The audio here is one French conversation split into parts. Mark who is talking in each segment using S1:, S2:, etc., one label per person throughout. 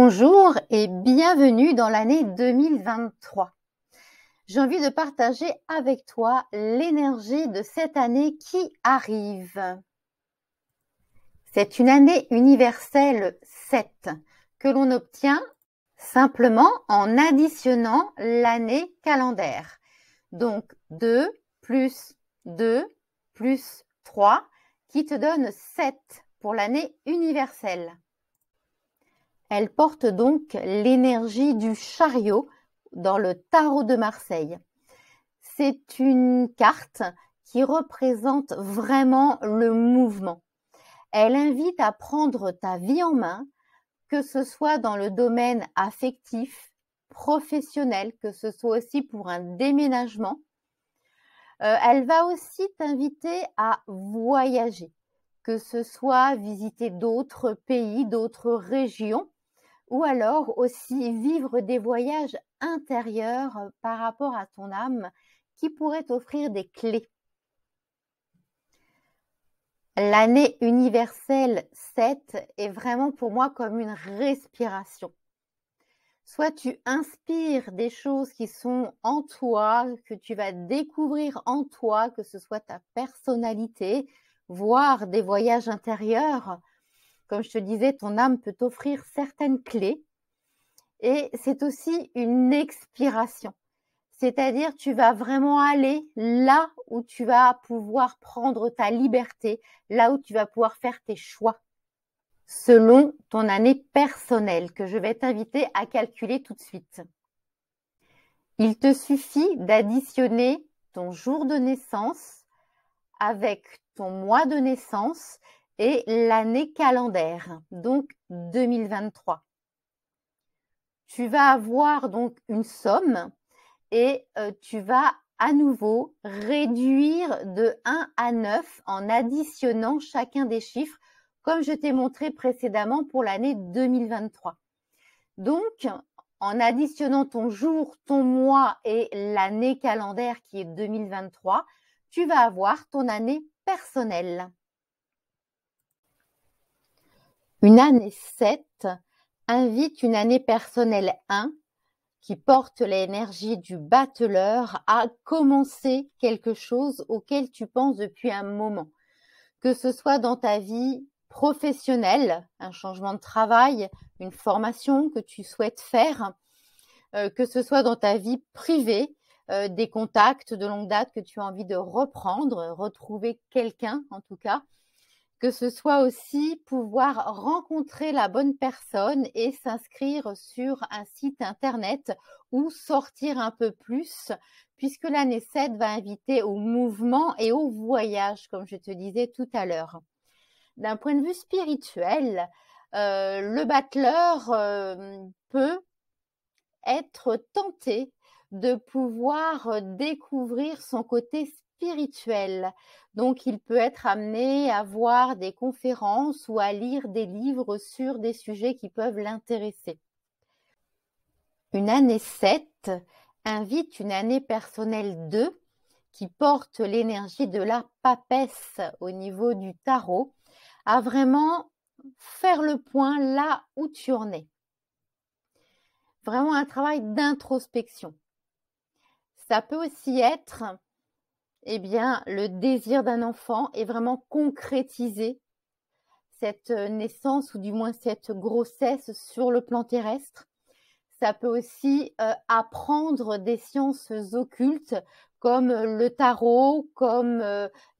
S1: Bonjour et bienvenue dans l'année 2023. J'ai envie de partager avec toi l'énergie de cette année qui arrive. C'est une année universelle 7 que l'on obtient simplement en additionnant l'année calendaire. Donc 2 plus 2 plus 3 qui te donne 7 pour l'année universelle. Elle porte donc l'énergie du chariot dans le tarot de Marseille. C'est une carte qui représente vraiment le mouvement. Elle invite à prendre ta vie en main, que ce soit dans le domaine affectif, professionnel, que ce soit aussi pour un déménagement. Elle va aussi t'inviter à voyager, que ce soit visiter d'autres pays, d'autres régions, ou alors aussi vivre des voyages intérieurs par rapport à ton âme qui pourraient t'offrir des clés. L'année universelle 7 est vraiment pour moi comme une respiration. Soit tu inspires des choses qui sont en toi, que tu vas découvrir en toi, que ce soit ta personnalité, voire des voyages intérieurs. Comme je te disais, ton âme peut t'offrir certaines clés et c'est aussi une expiration. C'est-à-dire, tu vas vraiment aller là où tu vas pouvoir prendre ta liberté, là où tu vas pouvoir faire tes choix, selon ton année personnelle que je vais t'inviter à calculer tout de suite. Il te suffit d'additionner ton jour de naissance avec ton mois de naissance et l'année calendaire, donc 2023. Tu vas avoir donc une somme et tu vas à nouveau réduire de 1 à 9 en additionnant chacun des chiffres, comme je t'ai montré précédemment pour l'année 2023. Donc, en additionnant ton jour, ton mois et l'année calendaire qui est 2023, tu vas avoir ton année personnelle. Une année 7 invite une année personnelle 1 qui porte l'énergie du battleur à commencer quelque chose auquel tu penses depuis un moment. Que ce soit dans ta vie professionnelle, un changement de travail, une formation que tu souhaites faire, que ce soit dans ta vie privée, des contacts de longue date que tu as envie de reprendre, retrouver quelqu'un en tout cas, que ce soit aussi pouvoir rencontrer la bonne personne et s'inscrire sur un site internet ou sortir un peu plus, puisque l'année 7 va inviter au mouvement et au voyage, comme je te disais tout à l'heure. D'un point de vue spirituel, le battleur peut être tenté de pouvoir découvrir son côté spirituel. Donc, il peut être amené à voir des conférences ou à lire des livres sur des sujets qui peuvent l'intéresser. Une année 7 invite une année personnelle 2 qui porte l'énergie de la papesse au niveau du tarot à vraiment faire le point là où tu en es. Vraiment un travail d'introspection. Ça peut aussi être le désir d'un enfant est vraiment concrétiser cette naissance ou du moins cette grossesse sur le plan terrestre. Ça peut aussi apprendre des sciences occultes comme le tarot, comme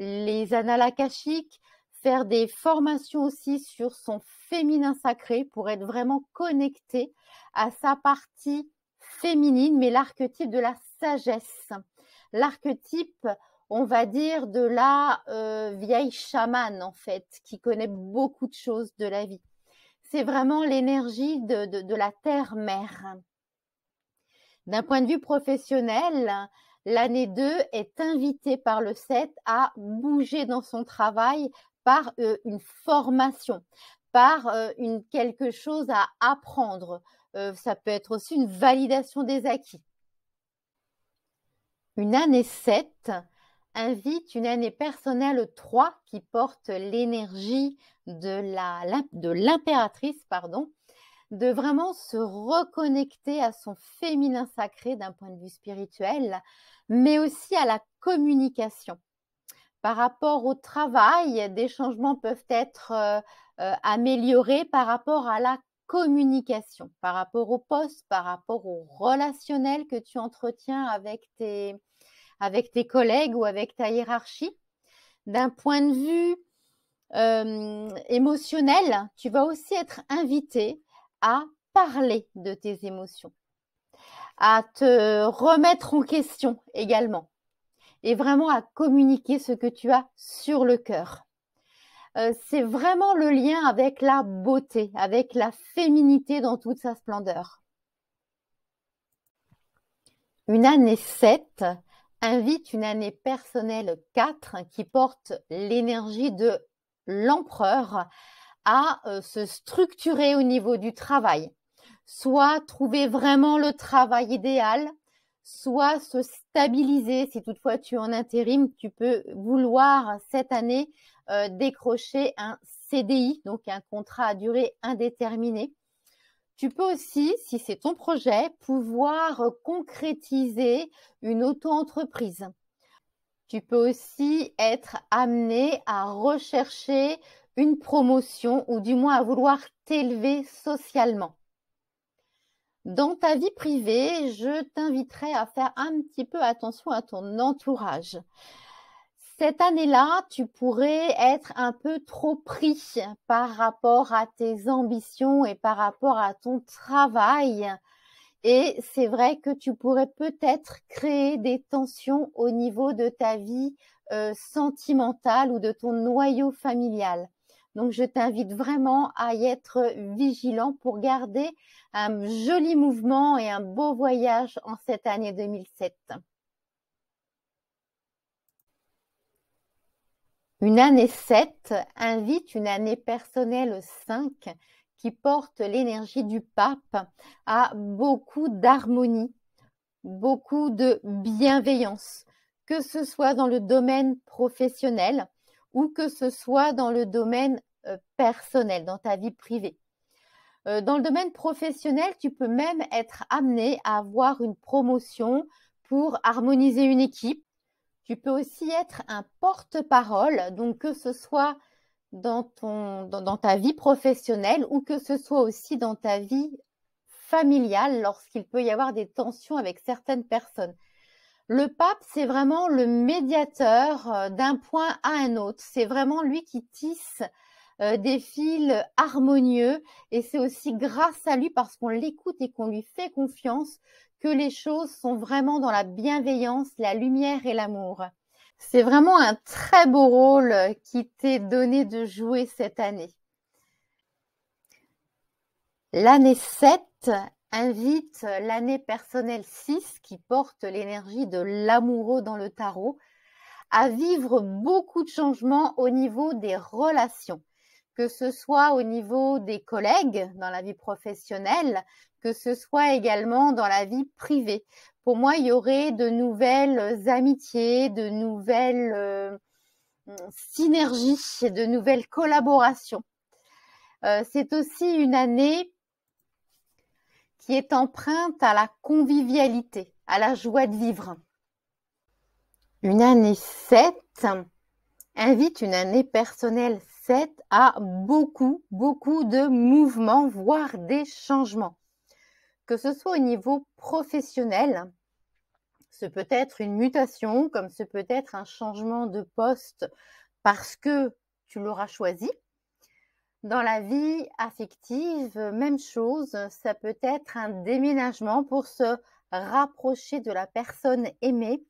S1: les annales akashiques, faire des formations aussi sur son féminin sacré pour être vraiment connecté à sa partie féminine, mais l'archétype de la sagesse. L'archétype, on va dire, de la vieille chamane, en fait, qui connaît beaucoup de choses de la vie. C'est vraiment l'énergie de la terre-mère. D'un point de vue professionnel, l'année 2 est invitée par le 7 à bouger dans son travail par une formation, par quelque chose à apprendre. Ça peut être aussi une validation des acquis. Une année 7 invite une année personnelle 3 qui porte l'énergie de l'impératrice, de vraiment se reconnecter à son féminin sacré d'un point de vue spirituel, mais aussi à la communication. Par rapport au travail, des changements peuvent être améliorés par rapport à la communication, par rapport au poste, par rapport au relationnel que tu entretiens avec tes collègues ou avec ta hiérarchie. D'un point de vue émotionnel, tu vas aussi être invité à parler de tes émotions, à te remettre en question également et vraiment à communiquer ce que tu as sur le cœur. C'est vraiment le lien avec la beauté, avec la féminité dans toute sa splendeur. Une année 7 invite une année personnelle 4 qui porte l'énergie de l'empereur à se structurer au niveau du travail, soit trouver vraiment le travail idéal, soit se stabiliser. Si toutefois tu es en intérim, tu peux vouloir cette année décrocher un CDI, donc un contrat à durée indéterminée. Tu peux aussi, si c'est ton projet, pouvoir concrétiser une auto-entreprise. Tu peux aussi être amené à rechercher une promotion ou du moins à vouloir t'élever socialement. Dans ta vie privée, je t'inviterai à faire un petit peu attention à ton entourage. Cette année-là, tu pourrais être un peu trop pris par rapport à tes ambitions et par rapport à ton travail. Et c'est vrai que tu pourrais peut-être créer des tensions au niveau de ta vie sentimentale ou de ton noyau familial. Donc, je t'invite vraiment à y être vigilant pour garder un joli mouvement et un beau voyage en cette année 2007. Une année 7 invite une année personnelle 5 qui porte l'énergie du pape à beaucoup d'harmonie, beaucoup de bienveillance, que ce soit dans le domaine professionnel ou que ce soit dans le domaine personnel, dans ta vie privée. Dans le domaine professionnel, tu peux même être amené à avoir une promotion pour harmoniser une équipe. Tu peux aussi être un porte-parole, donc que ce soit dans ta vie professionnelle ou que ce soit aussi dans ta vie familiale lorsqu'il peut y avoir des tensions avec certaines personnes. Le pape, c'est vraiment le médiateur d'un point à un autre. C'est vraiment lui qui tisse des fils harmonieux et c'est aussi grâce à lui, parce qu'on l'écoute et qu'on lui fait confiance, que les choses sont vraiment dans la bienveillance, la lumière et l'amour. C'est vraiment un très beau rôle qui t'est donné de jouer cette année. L'année 7 invite l'année personnelle 6 qui porte l'énergie de l'amoureux dans le tarot à vivre beaucoup de changements au niveau des relations, que ce soit au niveau des collègues dans la vie professionnelle, que ce soit également dans la vie privée. Pour moi, il y aurait de nouvelles amitiés, de nouvelles synergies, de nouvelles collaborations. C'est aussi une année qui est empreinte à la convivialité, à la joie de vivre. Une année 7 invite une année personnelle 7 à beaucoup de mouvements, voire des changements. Que ce soit au niveau professionnel, ce peut être une mutation, comme ce peut être un changement de poste parce que tu l'auras choisi. Dans la vie affective, même chose, ça peut être un déménagement pour se rapprocher de la personne aimée,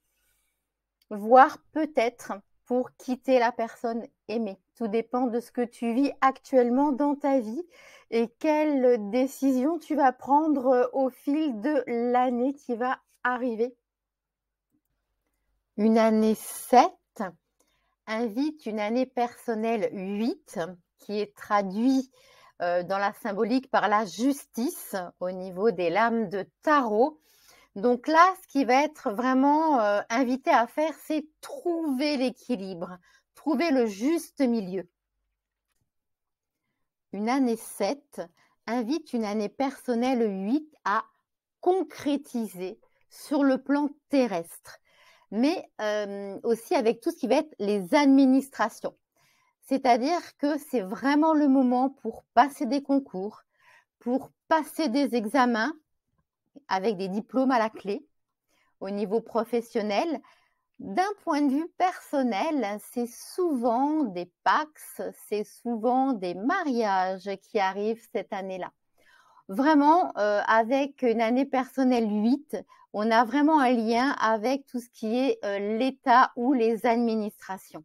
S1: voire peut-être pour quitter la personne aimée. Tout dépend de ce que tu vis actuellement dans ta vie et quelles décisions tu vas prendre au fil de l'année qui va arriver. Une année 7 invite une année personnelle 8 qui est traduit dans la symbolique par la justice au niveau des lames de tarot. Donc là, ce qui va être vraiment invité à faire, c'est trouver l'équilibre, trouver le juste milieu. Une année 7 invite une année personnelle 8 à concrétiser sur le plan terrestre, mais aussi avec tout ce qui va être les administrations. C'est-à-dire que c'est vraiment le moment pour passer des concours, pour passer des examens avec des diplômes à la clé au niveau professionnel. D'un point de vue personnel, c'est souvent des PACS, c'est souvent des mariages qui arrivent cette année-là. Vraiment, avec une année personnelle 8, on a vraiment un lien avec tout ce qui est l'État ou les administrations.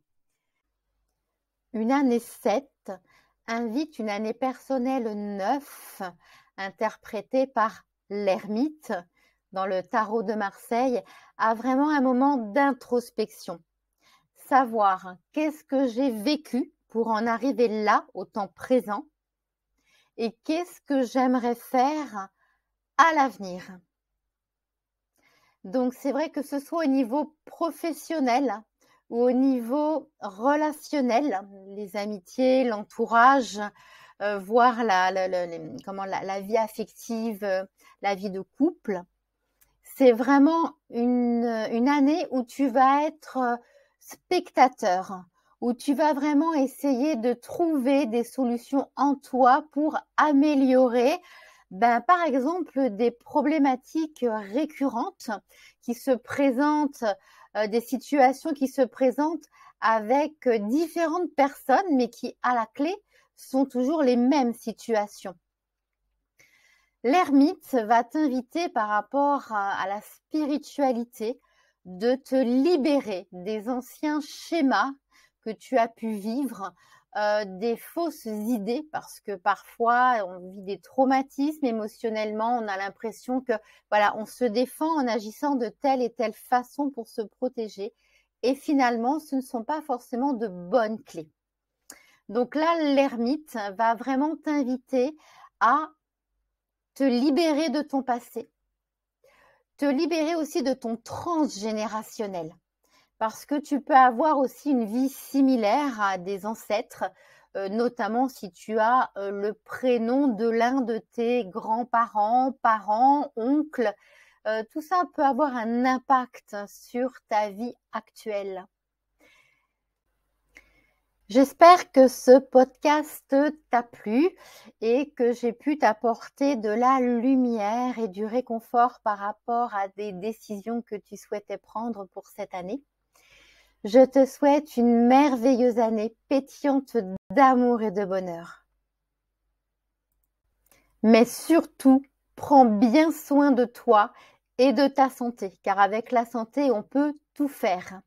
S1: Une année 7 invite une année personnelle 9, interprétée par l'ermite dans le tarot de Marseille, à vraiment un moment d'introspection. Savoir qu'est-ce que j'ai vécu pour en arriver là, au temps présent, et qu'est-ce que j'aimerais faire à l'avenir. Donc, c'est vrai que ce soit au niveau professionnel ou au niveau relationnel, les amitiés, l'entourage, voire la vie affective, la vie de couple. C'est vraiment une année où tu vas être spectateur, où tu vas vraiment essayer de trouver des solutions en toi pour améliorer, par exemple, des problématiques récurrentes qui se présentent, des situations qui se présentent avec différentes personnes, mais qui, à la clé, sont toujours les mêmes situations. L'ermite va t'inviter par rapport à la spiritualité de te libérer des anciens schémas que tu as pu vivre, des fausses idées, parce que parfois on vit des traumatismes émotionnellement, on a l'impression que voilà, on se défend en agissant de telle et telle façon pour se protéger, et finalement ce ne sont pas forcément de bonnes clés. Donc là, l'ermite va vraiment t'inviter à te libérer de ton passé, te libérer aussi de ton transgénérationnel, parce que tu peux avoir aussi une vie similaire à des ancêtres, notamment si tu as le prénom de l'un de tes grands-parents, parents, oncles. Tout ça peut avoir un impact sur ta vie actuelle. J'espère que ce podcast t'a plu et que j'ai pu t'apporter de la lumière et du réconfort par rapport à des décisions que tu souhaitais prendre pour cette année. Je te souhaite une merveilleuse année pétillante d'amour et de bonheur. Mais surtout, prends bien soin de toi et de ta santé, car avec la santé, on peut tout faire.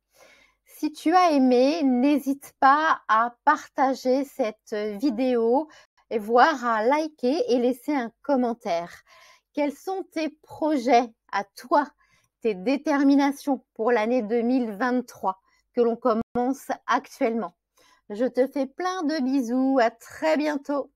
S1: Si tu as aimé, n'hésite pas à partager cette vidéo et voire à liker et laisser un commentaire. Quels sont tes projets à toi, tes déterminations pour l'année 2023 que l'on commence actuellement? Je te fais plein de bisous, à très bientôt.